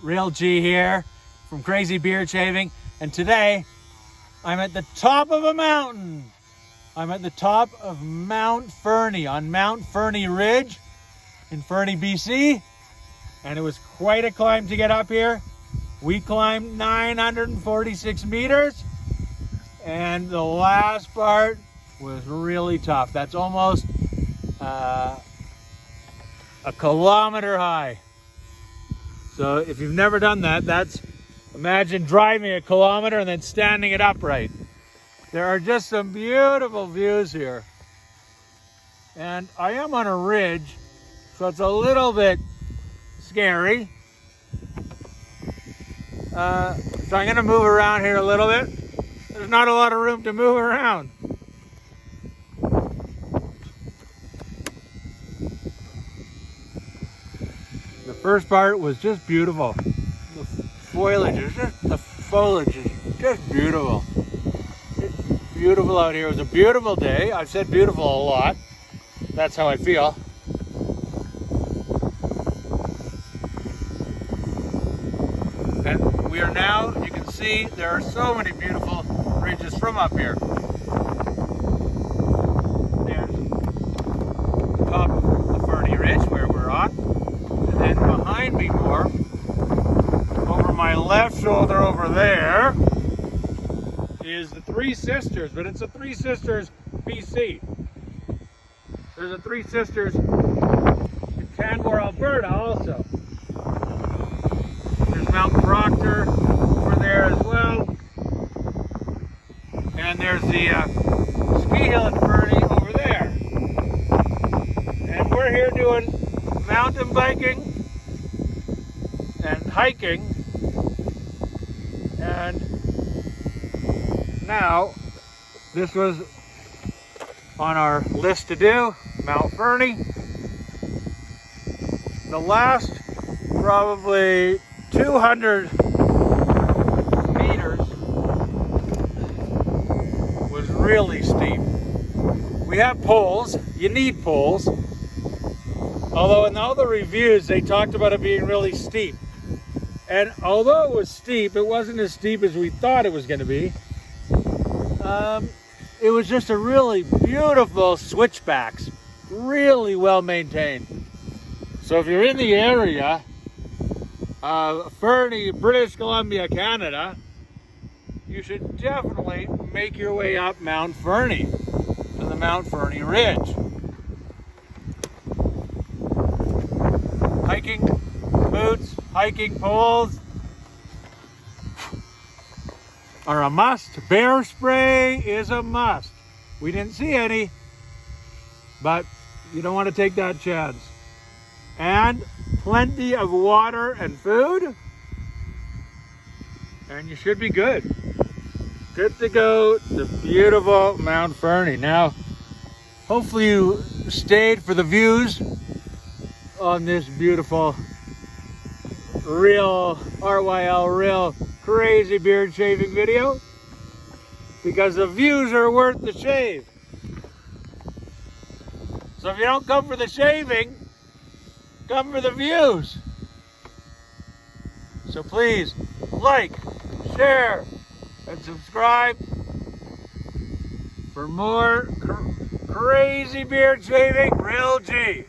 Real G here from Crazy Beard Shaving, and today I'm at the top of a mountain. I'm at the top of Mount Fernie on Mount Fernie Ridge in Fernie, BC, and it was quite a climb to get up here. We climbed 946 meters, and the last part was really tough. That's almost a kilometer high. So if you've never done that, imagine driving a kilometer and then standing it upright. There are just some beautiful views here. And I am on a ridge, so it's a little bit scary. So I'm gonna move around here a little bit. There's not a lot of room to move around. The first part was just beautiful. The foliage is just beautiful. It's beautiful out here. It was a beautiful day. I've said beautiful a lot. That's how I feel. And we are now, you can see, there are so many beautiful ridges from up here. There's the top of the Fernie Ridge where we're on. And then behind me more, over my left shoulder over there, is the Three Sisters, but it's a Three Sisters BC. There's a Three Sisters in Canmore, Alberta also. There's Mount Proctor over there as well. And there's the ski hill in Fernie over there. And we're here doing mountain biking and hiking. And now, this was on our list to do, Mount Fernie. The last probably 200 meters was really steep. We have poles, you need poles. Although in all the reviews, they talked about it being really steep. And although it was steep, it wasn't as steep as we thought it was going to be. It was just a really beautiful switchbacks, really well maintained. So if you're in the area, Fernie, British Columbia, Canada, you should definitely make your way up Mount Fernie to the Mount Fernie Ridge. Hiking boots, hiking poles are a must. Bear spray is a must. We didn't see any, but you don't want to take that chance. And plenty of water and food, and you should be good. Good to go to beautiful Mount Fernie. Now, hopefully you stayed for the views on this beautiful, real RYL, real crazy beard shaving video, because the views are worth the shave. So if you don't come for the shaving, come for the views. So please like, share, and subscribe for more crazy beard shaving. Real G.